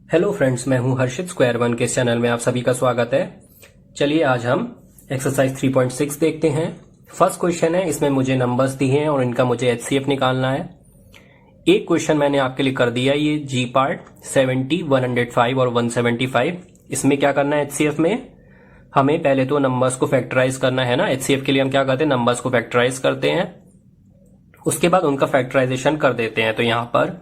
Hello friends, मैं हूं हर्षित। Square one के चैनल में आप सभी का स्वागत है। चलिए आज हम एक्सरसाइज 3.6 देखते हैं। फर्स्ट क्वेश्चन है, इसमें मुझे नंबर्स दिए हैं और इनका मुझे एचसीएफ निकालना है। एक क्वेश्चन मैंने आपके लिए कर दिया, ये जी पार्ट 70, 105 और 175। इसमें क्या करना है एचसीएफ में, हमें पहले तो नंबर्स को फैक्टराइज करना है ना। एचसीएफ के लिए हम क्या करते हैं, नंबर्स को फैक्टराइज करते हैं, उसके बाद उनका फैक्टराइजेशन कर देते हैं। तो यहां पर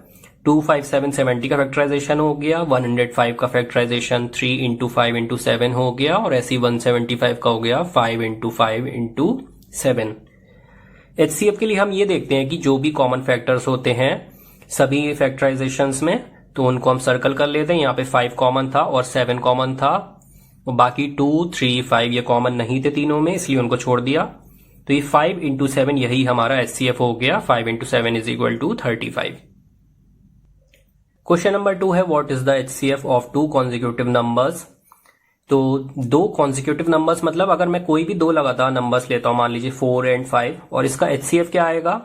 2, 5, 7, 70 का फैक्टराइजेशन हो गया, 105 का फैक्टराइजेशन 3 इंटू 5 इंटू 7 हो गया, और ऐसे 175 का हो गया 5 इंटू 5 इंटू 7। एचसीएफ के लिए हम ये देखते हैं कि जो भी कॉमन फैक्टर्स होते हैं सभी फैक्टराइजेशंस में, तो उनको हम सर्कल कर लेते हैं। यहाँ पे 5 कॉमन था और 7 कॉमन था, और बाकी 2, 3, 5 ये कॉमन नहीं थे तीनों में, इसलिए उनको छोड़ दिया। तो ये 5 इंटू 7 यही हमारा एचसीएफ हो गया। 5 into 7 is equal to 35। Question number 2 है, what is the HCF of 2 consecutive numbers. तो 2 कॉन्जिक्यूटिव नंबर्स मतलब अगर मैं कोई भी 2 लगातार नंबर्स लेता हूं, मान लीजिए 4 एंड 5, और इसका एचसीएफ क्या आएगा।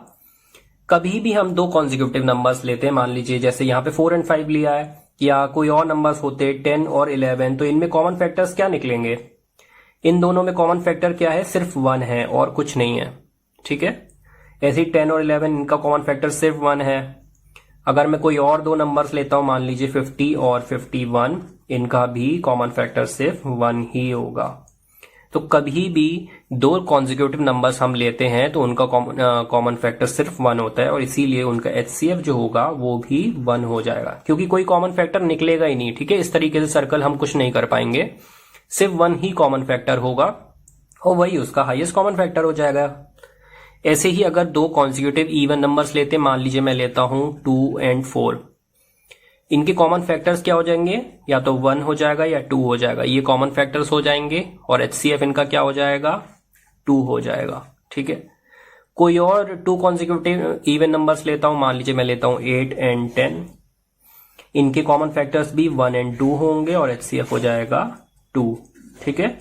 कभी भी हम 2 कॉन्जिक्यूटिव नंबर्स लेते हैं, मान लीजिए जैसे यहाँ पे 4 एंड 5 लिया है, या कोई और नंबर्स होते 10 और 11, तो इनमें कॉमन फैक्टर्स क्या निकलेंगे। इन दोनों में कॉमन फैक्टर क्या है, सिर्फ 1 है और कुछ नहीं है। ठीक है, ऐसे ही 10 और 11 इनका कॉमन फैक्टर सिर्फ 1 है। अगर मैं कोई और 2 नंबर्स लेता हूं, मान लीजिए 50 और 51, इनका भी कॉमन फैक्टर सिर्फ 1 ही होगा। तो कभी भी 2 कॉन्जिक्यूटिव नंबर्स हम लेते हैं तो उनका कॉमन फैक्टर सिर्फ 1 होता है, और इसीलिए उनका एचसीएफ जो होगा वो भी 1 हो जाएगा, क्योंकि कोई कॉमन फैक्टर निकलेगा ही नहीं। ठीक है, इस तरीके से सर्कल हम कुछ नहीं कर पाएंगे, सिर्फ 1 ही कॉमन फैक्टर होगा और वही उसका हाईएस्ट कॉमन फैक्टर हो जाएगा। ऐसे ही अगर 2 कॉन्जिक्यूटिव इवन नंबर्स लेते हैं, मान लीजिए मैं लेता हूं 2 एंड 4, इनके कॉमन फैक्टर्स क्या हो जाएंगे, या तो 1 हो जाएगा या 2 हो जाएगा। ये कॉमन फैक्टर्स हो जाएंगे और एचसीएफ इनका क्या हो जाएगा, 2 हो जाएगा। ठीक है, कोई और 2 कॉन्जिक्यूटिव इवन नंबर्स लेता हूं, मान लीजिए मैं लेता हूं 8 एंड 10, इनके कॉमन फैक्टर्स भी 1 एंड 2 होंगे और एचसीएफ हो जाएगा 2। ठीक है,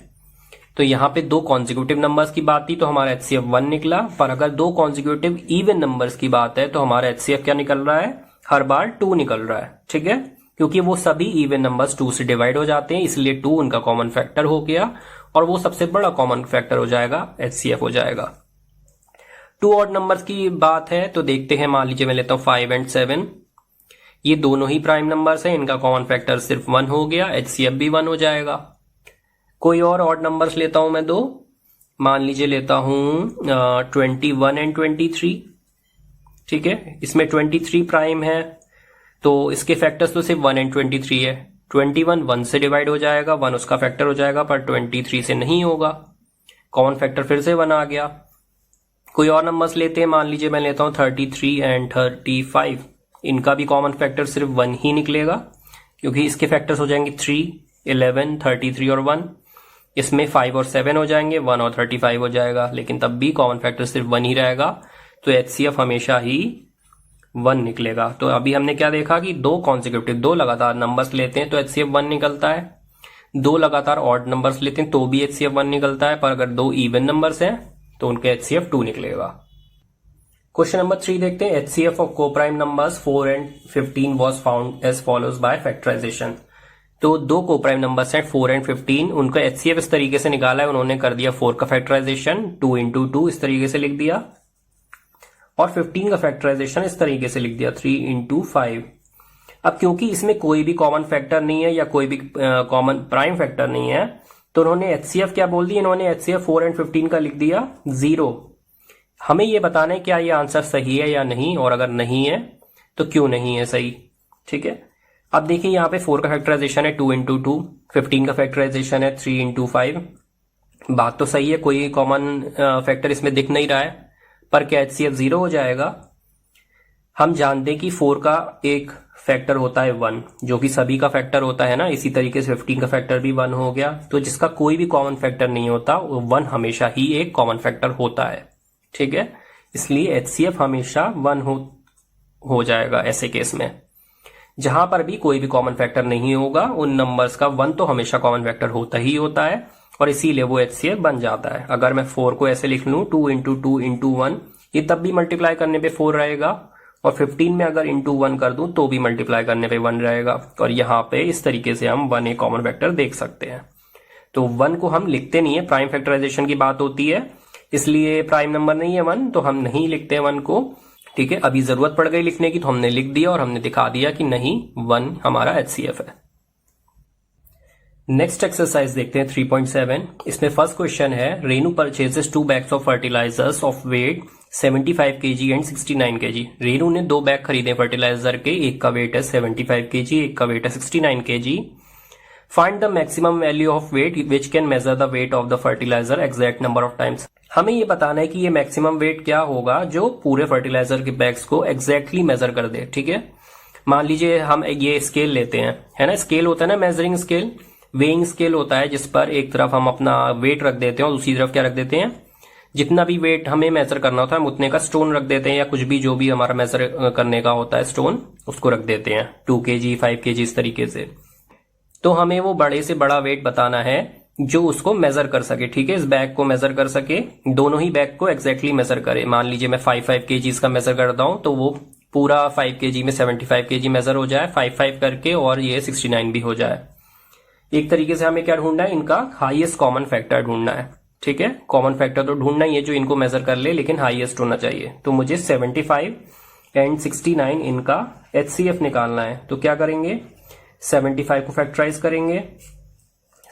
तो यहां पे 2 कॉन्जिक्यूटिव नंबर्स की बात थी तो हमारा एचसीएफ 1 निकला, पर अगर 2 कॉन्जिक्यूटिव इवन नंबर्स की बात है तो हमारा एचसीएफ क्या निकल रहा है, हर बार 2 निकल रहा है। ठीक है, क्योंकि वो सभी इवन नंबर्स 2 से डिवाइड हो जाते हैं, इसलिए 2 उनका कॉमन फैक्टर हो गया और वो सबसे बड़ा कॉमन फैक्टर हो जाएगा, एचसीएफ हो जाएगा। 2 ऑड नंबर्स की बात है तो देखते हैं, मान लीजिए मैं लेता हूं 5 एंड 7, ये दोनों ही प्राइम नंबर्स हैं, इनका कॉमन फैक्टर सिर्फ 1 हो गया, एचसीएफ भी 1 हो जाएगा। कोई और ऑड नंबर्स लेता हूं मैं 2, मान लीजिए लेता हूं 21 एंड 23। ठीक है, इसमें 23 प्राइम है तो इसके फैक्टर्स तो सिर्फ 1 एंड 23 है। 21 1 से डिवाइड हो जाएगा, 1 उसका फैक्टर हो जाएगा, पर 23 से नहीं होगा, कॉमन फैक्टर फिर से 1 आ गया। कोई और नंबर्स लेते हैं, मान लीजिए मैं लेता हूं 33 एंड 35, इनका भी कॉमन फैक्टर सिर्फ 1 ही निकलेगा, क्योंकि इसके फैक्टर्स हो जाएंगे 3, 11, 33 और 1। इसमें 5 और 7 हो जाएंगे, 1 और 35 हो जाएगा, लेकिन तब भी कॉमन फैक्टर सिर्फ 1 ही रहेगा, तो एचसीएफ हमेशा ही 1 निकलेगा। तो अभी हमने क्या देखा कि 2 कॉन्जिक्यूटिव 2 लगातार नंबर्स लेते हैं तो एचसीएफ 1 निकलता है, 2 लगातार ऑड नंबर्स लेते हैं तो भी एचसीएफ 1 निकलता है, पर अगर 2 इवन नंबर्स हैं तो उनके एचसीएफ 2 निकलेगा। क्वेश्चन नंबर 3 देखते हैं, HCF of coprime numbers 4 and 15 was found as follows by factorisation. तो 2 कोप्राइम नंबर्स हैं 4 एंड 15, उनका एचसीएफ इस तरीके से निकाला है, उन्होंने कर दिया 4 का फैक्टराइजेशन 2 इंटू 2 इस तरीके से लिख दिया, और 15 का फैक्टराइजेशन इस तरीके से लिख दिया 3 इंटू 5। अब क्योंकि इसमें कोई भी कॉमन फैक्टर नहीं है या कोई भी कॉमन प्राइम फैक्टर नहीं है, तो उन्होंने एचसीएफ क्या बोल दिया, इन्होंने एचसीएफ 4 एंड 15 का लिख दिया 0। हमें ये बताना है क्या ये आंसर सही है या नहीं, और अगर नहीं है तो क्यों नहीं है सही। ठीक है, अब देखिए यहाँ पे 4 का फैक्टराइजेशन है 2 इंटू 2, 15 का फैक्टराइजेशन है 3 इंटू 5। बात तो सही है, कोई कॉमन फैक्टर इसमें दिख नहीं रहा है, पर क्या एचसीएफ 0 हो जाएगा। हम जानते हैं कि 4 का एक फैक्टर होता है 1, जो कि सभी का फैक्टर होता है ना, इसी तरीके से 15 का फैक्टर भी 1 हो गया, तो जिसका कोई भी कॉमन फैक्टर नहीं होता वो 1 हमेशा ही एक कॉमन फैक्टर होता है। ठीक है, इसलिए एचसीएफ हमेशा 1 हो जाएगा ऐसे केस में। जहां पर भी कोई भी कॉमन फैक्टर नहीं होगा उन नंबर्स का 1 तो हमेशा कॉमन फैक्टर होता ही होता है, और इसीलिए वो एचसीएफ बन जाता है। अगर मैं 4 को ऐसे लिख लूं 2 इंटू 2 इंटू 1, ये तब भी मल्टीप्लाई करने पे 4 रहेगा, और 15 में अगर इंटू 1 कर दूं तो भी मल्टीप्लाई करने पे 1 रहेगा, और यहाँ पे इस तरीके से हम 1 एक कॉमन फैक्टर देख सकते हैं। तो 1 को हम लिखते नहीं है, प्राइम फैक्टराइजेशन की बात होती है, इसलिए प्राइम नंबर नहीं है 1, तो हम नहीं लिखते 1 को। ठीक है, अभी जरूरत पड़ गई लिखने की तो हमने लिख दिया और हमने दिखा दिया कि नहीं 1 हमारा HCF है। नेक्स्ट एक्सरसाइज देखते हैं 3.7। इसमें फर्स्ट क्वेश्चन है, Renu purchases 2 bags of fertilisers of weight 75 kg and 69 kg। Renu ने 2 बैग खरीदे फर्टिलाइजर के, एक का वेट है 75 kg, एक का वेट है 69 kg। Find the maximum value of weight which can measure the weight of the fertiliser exact number of times. हमें ये बताना है कि ये मैक्सिमम वेट क्या होगा जो पूरे फर्टिलाइजर के बैग्स को एग्जैक्टली मेजर कर दे। ठीक है, मान लीजिए हम ये स्केल लेते हैं, है ना, स्केल होता है ना मेजरिंग स्केल, वेइंग स्केल होता है जिस पर एक तरफ हम अपना वेट रख देते हैं और दूसरी तरफ क्या रख देते हैं, जितना भी वेट हमें मेजर करना होता है हम उतने का स्टोन रख देते हैं, या कुछ भी जो भी हमारा मेजर करने का होता है स्टोन उसको रख देते हैं, 2 kg 5 kg इस तरीके से। तो हमें वो बड़े से बड़ा वेट बताना है जो उसको मेजर कर सके। ठीक है, इस बैग को मेजर कर सके, दोनों ही बैग को एग्जैक्टली मेजर करे। मान लीजिए मैं 5 kg का मेजर करता हूं तो वो पूरा 5 kg में 75 kg मेजर हो जाए 5 करके, और ये 69 भी हो जाए। एक तरीके से हमें क्या ढूंढना है, इनका हाईएस्ट कॉमन फैक्टर ढूंढना है। ठीक है, कॉमन फैक्टर तो ढूंढना ही है जो इनको मेजर कर ले, लेकिन हाईएस्ट होना चाहिए। तो मुझे 75 एंड 69 इनका HCF निकालना है। तो क्या करेंगे, 75 को फैक्टराइज करेंगे,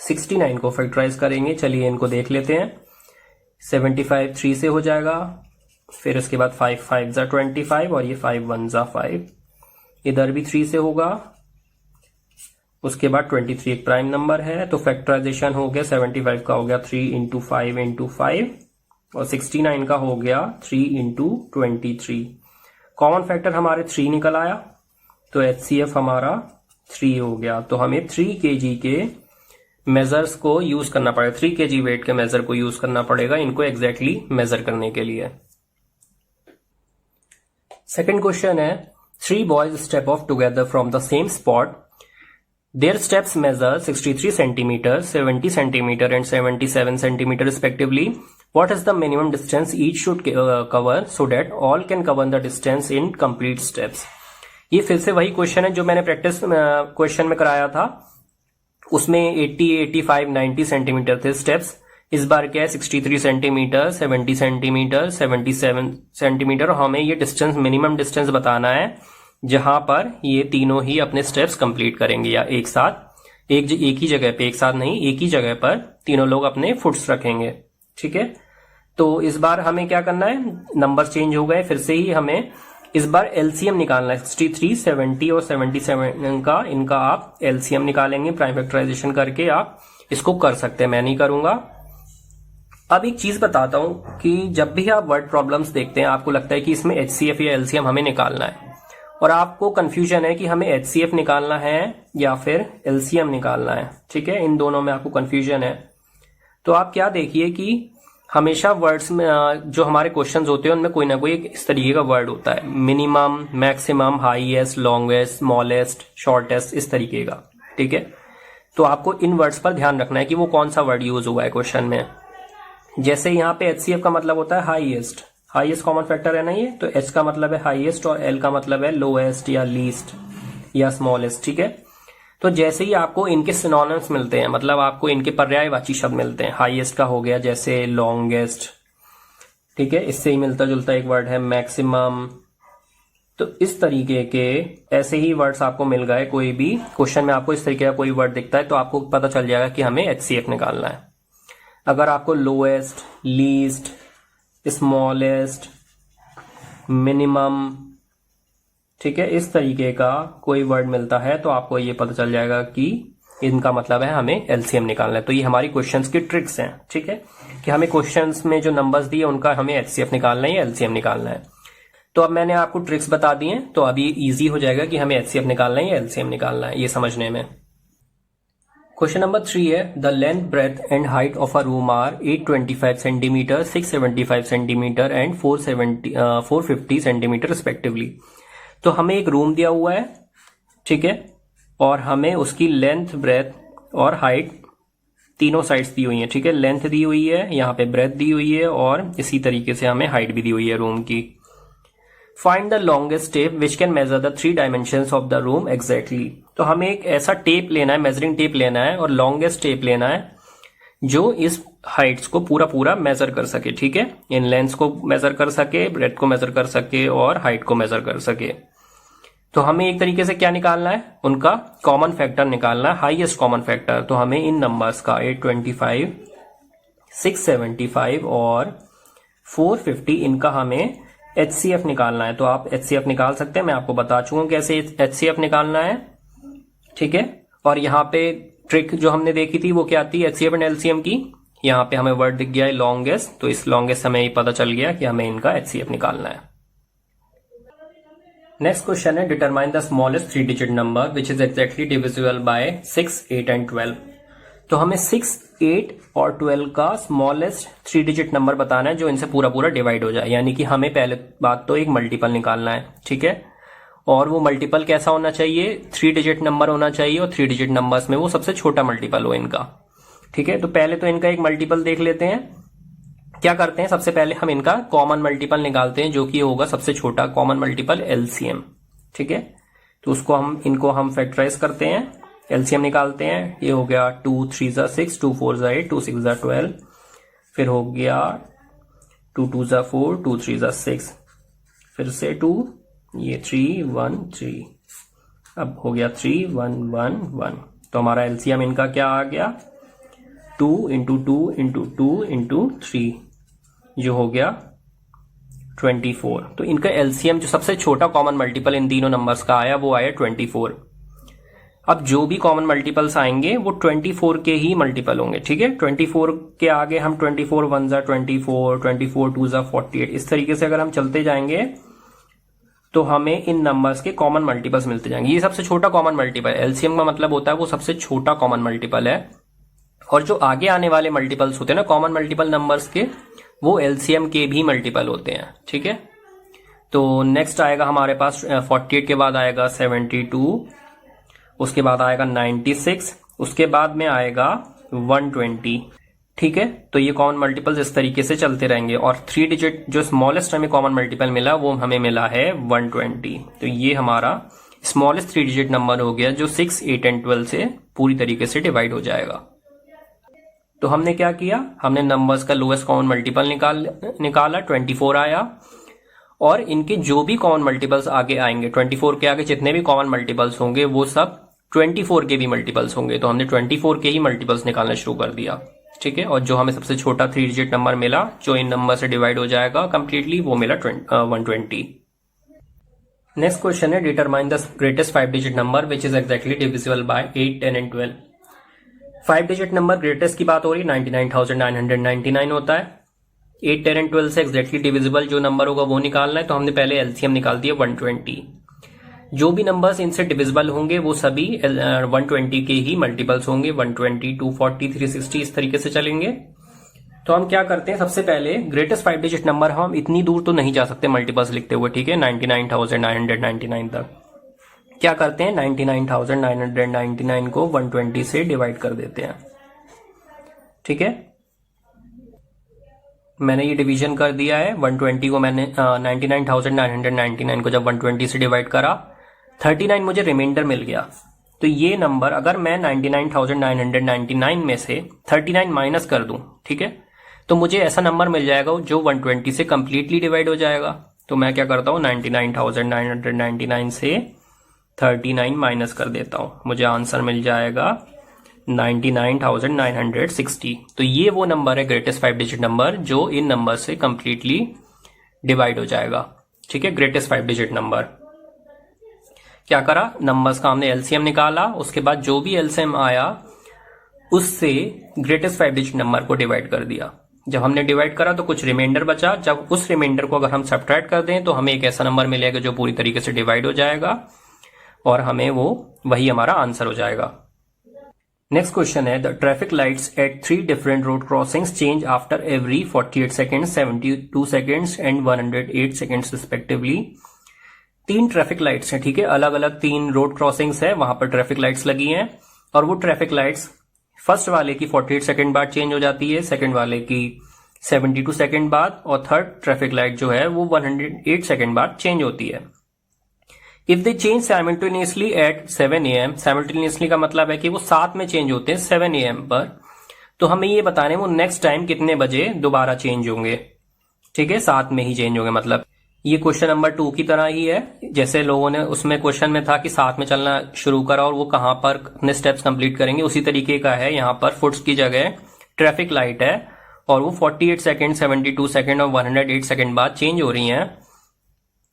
69 को फैक्टराइज करेंगे। चलिए इनको देख लेते हैं। 75 3 से हो जाएगा, फिर उसके बाद 5 5 जा 25 और ये 5 1 जा 5, इधर भी 3 से होगा। उसके बाद 23 एक प्राइम नंबर है, तो फैक्टराइजेशन हो गया 75 का हो गया 3 इंटू 5 इंटू 5, और 69 का हो गया 3 इंटू 23। कॉमन फैक्टर हमारे 3 निकल आया, तो HCF हमारा 3 हो गया। तो हमें 3 kg के मेजर्स को यूज करना पड़ेगा, 3 kg वेट के मेजर को यूज करना पड़ेगा इनको एग्जैक्टली मेजर करने के लिए। सेकेंड क्वेश्चन है, 3 boys step of together from the same spot. Their steps measure 63 centimeters, 70 centimeter and 77 centimeter respectively. What is the minimum distance each should cover so that all can cover the distance in complete steps? ये फिर से वही question है जो मैंने practice question में कराया था, उसमें 80, 85, 90 सेंटीमीटर थे स्टेप्स। इस बार क्या है 63 सेंटीमीटर, 70 सेंटीमीटर, 77 सेंटीमीटर। हमें ये डिस्टेंस मिनिमम डिस्टेंस बताना है जहां पर ये तीनों ही अपने स्टेप्स कंप्लीट करेंगे, या एक साथ एक ही जगह पे, एक साथ नहीं एक ही जगह पर तीनों लोग अपने फुट्स रखेंगे। ठीक है, तो इस बार हमें क्या करना है, नंबर चेंज हो गए फिर से ही, हमें इस बार LCM निकालना है। 63, 70 और 77 का इनका आप LCM निकालेंगे, प्राइम फैक्टराइजेशन करके आप इसको कर सकते हैं, मैं नहीं करूंगा। अब एक चीज बताता हूं कि जब भी आप वर्ड प्रॉब्लम्स देखते हैं आपको लगता है कि इसमें HCF या LCM हमें निकालना है, और आपको कंफ्यूजन है कि हमें HCF निकालना है या फिर LCM निकालना है। ठीक है, इन दोनों में आपको कंफ्यूजन है। तो आप क्या देखिए कि हमेशा वर्ड्स में जो हमारे क्वेश्चंस होते हैं उनमें कोई ना कोई इस तरीके का वर्ड होता है, minimum, maximum, highest, longest, smallest, shortest, इस तरीके का। ठीक है, तो आपको इन वर्ड्स पर ध्यान रखना है कि वो कौन सा वर्ड यूज हुआ है क्वेश्चन में। जैसे यहाँ पे HCF का मतलब होता है हाईएस्ट, हाईएस्ट कॉमन फैक्टर है ना ये, तो H का मतलब है हाईएस्ट और L का मतलब है लोएस्ट या लीस्ट या स्मॉलेस्ट। ठीक है, तो जैसे ही आपको इनके सिनोनिम्स मिलते हैं, मतलब आपको इनके पर्यायवाची शब्द मिलते हैं, हाईएस्ट का हो गया जैसे लॉन्गेस्ट। ठीक है, इससे ही मिलता जुलता एक वर्ड है मैक्सिमम। तो इस तरीके के ऐसे ही वर्ड्स आपको मिल गए, कोई भी क्वेश्चन में आपको इस तरीके का कोई वर्ड दिखता है तो आपको पता चल जाएगा कि हमें HCF निकालना है। अगर आपको लोएस्ट, लीस्ट, स्मॉलेस्ट, मिनिमम, ठीक है, इस तरीके का कोई वर्ड मिलता है तो आपको ये पता चल जाएगा कि इनका मतलब है हमें LCM निकालना है। तो ये हमारी क्वेश्चंस की ट्रिक्स हैं। ठीक है, कि हमें क्वेश्चंस में जो नंबर्स दिए उनका हमें HCF निकालना है या LCM निकालना है। तो अब मैंने आपको ट्रिक्स बता दी हैं, तो अभी इजी हो जाएगा कि हमें HCF निकालना है या LCM निकालना है ये समझने में। क्वेश्चन नंबर 3 है, the length, breadth and height of a room are 825 centimetre, 675 centimetre and 450 centimetre respectively. तो हमें एक रूम दिया हुआ है, ठीक है, और हमें उसकी लेंथ, ब्रेथ और हाइट तीनों साइड्स दी हुई है। ठीक है, लेंथ दी हुई है, यहाँ पे ब्रेथ दी हुई है और इसी तरीके से हमें हाइट भी दी हुई है रूम की। Find the longest tape which can measure the 3 dimensions of the room exactly. तो हमें एक ऐसा टेप लेना है, मेजरिंग टेप लेना है और लॉन्गेस्ट टेप लेना है जो इस हाइट्स को पूरा मेजर कर सके। ठीक है, इन लेंथ को मेजर कर सके, ब्रेथ को मेजर कर सके और हाइट को मेजर कर सके। तो हमें एक तरीके से क्या निकालना है, उनका कॉमन फैक्टर निकालना है, हाईएस्ट कॉमन फैक्टर। तो हमें इन नंबर्स का 825, 675 और 450 इनका हमें HCF निकालना है। तो आप HCF निकाल सकते हैं, मैं आपको बता चुका हूं कैसे HCF निकालना है। ठीक है, और यहाँ पे ट्रिक जो हमने देखी थी वो क्या थी, HCF एंड LCM की। यहाँ पे हमें वर्ड दिख गया है लॉन्गेस्ट, तो इस लॉन्गेस्ट हमें ये पता चल गया कि हमें इनका HCF निकालना है। नेक्स्ट क्वेश्चन है determine the smallest 3 digit number which is exactly divisible by 6, 8 and 12। तो हमें 6, 8 और 12 का स्मॉलेस्ट 3 डिजिट नंबर बताना है जो इनसे पूरा डिवाइड हो जाए। यानी कि हमें पहले बात तो एक मल्टीपल निकालना है। ठीक है, और वो मल्टीपल कैसा होना चाहिए, 3 डिजिट नंबर होना चाहिए और 3 डिजिट नंबर्स में वो सबसे छोटा मल्टीपल हो इनका। ठीक है, तो पहले तो इनका एक मल्टीपल देख लेते हैं। क्या करते हैं, सबसे पहले हम इनका कॉमन मल्टीपल निकालते हैं जो कि होगा सबसे छोटा कॉमन मल्टीपल LCM। ठीक है, तो उसको इनको हम फैक्टराइज करते हैं, LCM निकालते हैं। ये हो गया 2 3 6, 2 4 8, 2 6 12, फिर हो गया 2 2 4, 2 3 6, फिर से 2, ये 3 1 3, अब हो गया 3 1 1 1। तो हमारा LCM इनका क्या आ गया, 2 इंटू 2 इंटू 2 इंटू 3, जो हो गया 24। तो इनका LCM जो सबसे छोटा कॉमन मल्टीपल इन तीनों नंबर्स का आया वो आया 24। अब जो भी कॉमन मल्टीपल्स आएंगे वो 24 के ही मल्टीपल होंगे। ठीक है, 24 के आगे हम 24 1 जा 24, 24 2 जा 48, इस तरीके से अगर हम चलते जाएंगे तो हमें इन नंबर्स के कॉमन मल्टीपल्स मिलते जाएंगे। ये सबसे छोटा कॉमन मल्टीपल, LCM का मतलब होता है वो सबसे छोटा कॉमन मल्टीपल है। और जो आगे आने वाले मल्टीपल्स होते हैं ना कॉमन मल्टीपल नंबर्स के, वो LCM के भी मल्टीपल होते हैं। ठीक है, तो नेक्स्ट आएगा हमारे पास 48 के बाद आएगा 72, उसके बाद आएगा 96, उसके बाद में आएगा 120। ठीक है, तो ये कॉमन मल्टीपल्स इस तरीके से चलते रहेंगे। और 3 डिजिट जो स्मॉलेस्ट हमें कॉमन मल्टीपल मिला वो हमें मिला है 120। तो ये हमारा स्मॉलेस्ट 3 डिजिट नंबर हो गया जो 6, 8 एंड 12 से पूरी तरीके से डिवाइड हो जाएगा। तो हमने क्या किया, हमने नंबर्स का लोएस्ट कॉमन मल्टीपल निकाला 24 आया, और इनके जो भी कॉमन मल्टीपल्स आगे आएंगे, 24 के आगे जितने भी कॉमन मल्टीपल्स होंगे वो सब 24 के भी मल्टीपल्स होंगे। तो हमने 24 के ही मल्टीपल्स निकालना शुरू कर दिया। ठीक है, और जो हमें सबसे छोटा 3 डिजिट नंबर मिला जो इन नंबर से डिवाइड हो जाएगा कंप्लीटली, वो मिला 120। नेक्स्ट क्वेश्चन है determine the greatest 5 digit number which is exactly divisible by 8, 10 and 12। 5 digit number greatest की बात हो रही है, 99,999 होता है। 8, 10 एंड 12 से एक्जैक्टली डिविजिबल जो नंबर होगा वो निकालना है। तो हमने पहले LCM निकाल दिया 120। जो भी नंबर्स इनसे डिविजिबल होंगे वो सभी 120 के ही मल्टीपल्स होंगे, 120, 240, 360 इस तरीके से चलेंगे। तो हम क्या करते हैं, सबसे पहले ग्रेटेस्ट 5 डिजिट नंबर, हम इतनी दूर तो नहीं जा सकते मल्टीपल्स लिखते हुए। ठीक है, 99,999 तक क्या करते हैं, 99,999 को 120 से डिवाइड कर देते हैं। ठीक है, मैंने ये डिवीजन कर दिया है। 120 को मैंने 99,999 को जब 120 से डिवाइड करा, 39 मुझे रिमाइंडर मिल गया। तो ये नंबर अगर मैं 99,999 में से 39 माइनस कर दूं, ठीक है, तो मुझे ऐसा नंबर मिल जाएगा जो 120 से कंप्लीटली डिवाइड हो जाएगा। तो मैं क्या करता हूं, 99,999 से 39 माइनस कर देता हूं, मुझे आंसर मिल जाएगा 99,960। तो ये वो नंबर है ग्रेटेस्ट 5 डिजिट नंबर जो इन नंबर से कंप्लीटली डिवाइड हो जाएगा। ठीक है, ग्रेटेस्ट 5 डिजिट नंबर। क्या करा, नंबर्स का हमने LCM निकाला, उसके बाद जो भी LCM आया उससे ग्रेटेस्ट 5 डिजिट नंबर को डिवाइड कर दिया। जब हमने डिवाइड करा तो कुछ रिमाइंडर बचा, जब उस रिमाइंडर को अगर हम सब्ट्रैक्ट कर दें तो हमें एक ऐसा नंबर मिलेगा जो पूरी तरीके से डिवाइड हो जाएगा और हमें वही हमारा आंसर हो जाएगा। नेक्स्ट क्वेश्चन है the traffic lights at 3 different road crossings change after every 48 seconds, 72 seconds and 108 seconds respectively. 3 traffic lights हैं, ठीक है, अलग अलग 3 रोड क्रॉसिंग्स है, वहां पर ट्रैफिक लाइट्स लगी हैं और वो ट्रैफिक लाइट्स फर्स्ट वाले की 48 सेकेंड बाद चेंज हो जाती है, सेकेंड वाले की 72 सेकंड बाद, और थर्ड ट्रैफिक लाइट जो है वो 108 सेकंड बाद चेंज होती है। If they change simultaneously eight 7 AM, simultaneously का मतलब है कि वो साथ में चेंज होते हैं 7 AM पर, तो हमें ये बताने वो नेक्स्ट टाइम कितने बजे दोबारा चेंज होंगे। ठीक है, साथ में ही चेंज होंगे, मतलब ये क्वेश्चन नंबर 2 की तरह ही है। जैसे लोगों ने उसमें क्वेश्चन में था कि साथ में चलना शुरू करा और वो कहां पर अपने स्टेप्स कंप्लीट करेंगे, उसी तरीके का है। यहाँ पर फुट्स की जगह ट्रैफिक लाइट है और वो 48 सेकंड, 72 सेकंड और 108 सेकंड बाद चेंज हो रही हैं।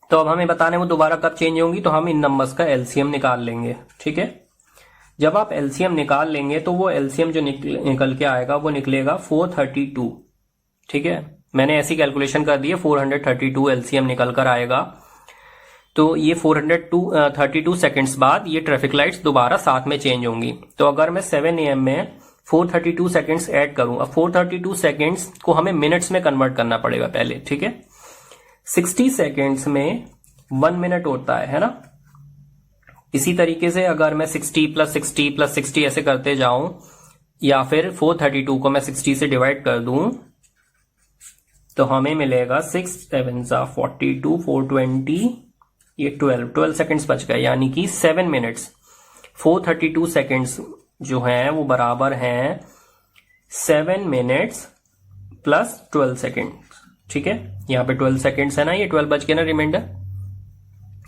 तो अब हमें बताने वो दोबारा कब चेंज होंगी, तो हम इन नंबर्स का एलसीएम निकाल लेंगे। ठीक है, जब आप एलसीएम निकाल लेंगे तो वो एलसीएम जो निकल के आएगा वो निकलेगा 432। ठीक है, मैंने ऐसी कैलकुलेशन कर दी है, 432 एलसीएम निकल कर आएगा। तो ये 432 सेकंड्स बाद ये ट्रैफिक लाइट्स दोबारा साथ में चेंज होंगी। तो अगर मैं 7 AM में 432 सेकंड्स ऐड करूं, अब 432 सेकंड्स को हमें मिनट्स में कन्वर्ट करना पड़ेगा पहले। ठीक है, 60 सेकंड्स में 1 मिनट होता है ना। इसी तरीके से अगर मैं 60 + 60 + 60 ऐसे करते जाऊं, या फिर 432 को मैं 60 से डिवाइड कर दूं, तो हमें मिलेगा 6 7 42, 420, ये 12 सेकंड्स बच गए, यानी कि 7 मिनट्स। 432 सेकंड्स जो हैं वो बराबर हैं 7 मिनट्स प्लस 12 सेकंड। ठीक है, यहाँ पे 12 सेकंड्स है ना, ये 12 बच गए ना रिमाइंडर।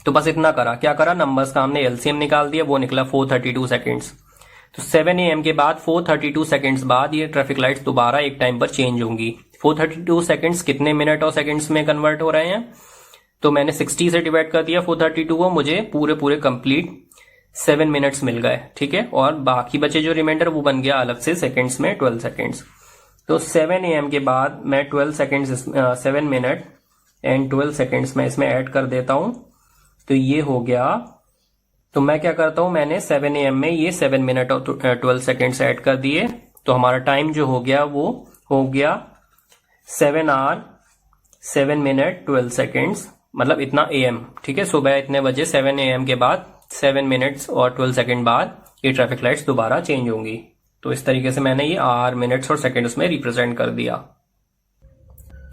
तो बस इतना करा, क्या करा, नंबर्स का हमने एलसीएम निकाल दिया, वो निकला 432 सेकंड्स। तो 7 AM के बाद 432 सेकंड्स बाद ये ट्रैफिक लाइट्स दोबारा एक टाइम पर चेंज होंगी। 432 सेकंड्स कितने मिनट और सेकंड्स में कन्वर्ट हो रहे हैं, तो मैंने 60 से डिवाइड कर दिया 432 को, मुझे पूरे कंप्लीट 7 मिनट्स मिल गए। ठीक है, और बाकी बचे जो रिमाइंडर वो बन गया अलग से सेकंड्स में 12 सेकंड्स। तो 7 AM के बाद मैं 12 सेकंड्स 7 मिनट एंड 12 सेकंड्स में इसमें ऐड कर देता हूं, तो ये हो गया। तो मैं क्या करता हूं, मैंने 7 AM में ये 7 मिनट और 12 सेकंड्स ऐड कर दिए, तो हमारा टाइम जो हो गया वो हो गया 7 hour 7 minute 12 seconds, मतलब इतना AM। ठीक है, सुबह इतने बजे 7 AM के बाद 7 मिनट्स और 12 सेकंड बाद ये ट्रैफिक लाइट्स दोबारा चेंज होंगी। तो इस तरीके से मैंने ये आवर, मिनट्स और सेकंड्स में रिप्रेजेंट कर दिया।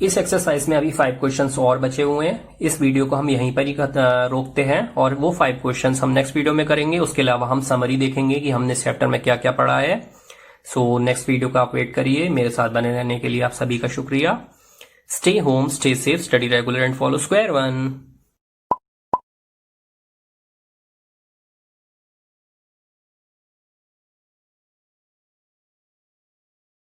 इस एक्सरसाइज में अभी 5 क्वेश्चंस और बचे हुए हैं। इस वीडियो को हम यहीं पर ही रोकते हैं और वो 5 क्वेश्चंस हम नेक्स्ट वीडियो में करेंगे। उसके अलावा हम समरी देखेंगे कि हमने इस चैप्टर में क्या क्या पढ़ा है। सो नेक्स्ट वीडियो का आप वेट करिए। मेरे साथ बने रहने के लिए आप सभी का शुक्रिया। Stay home, stay safe, study regular and follow square one.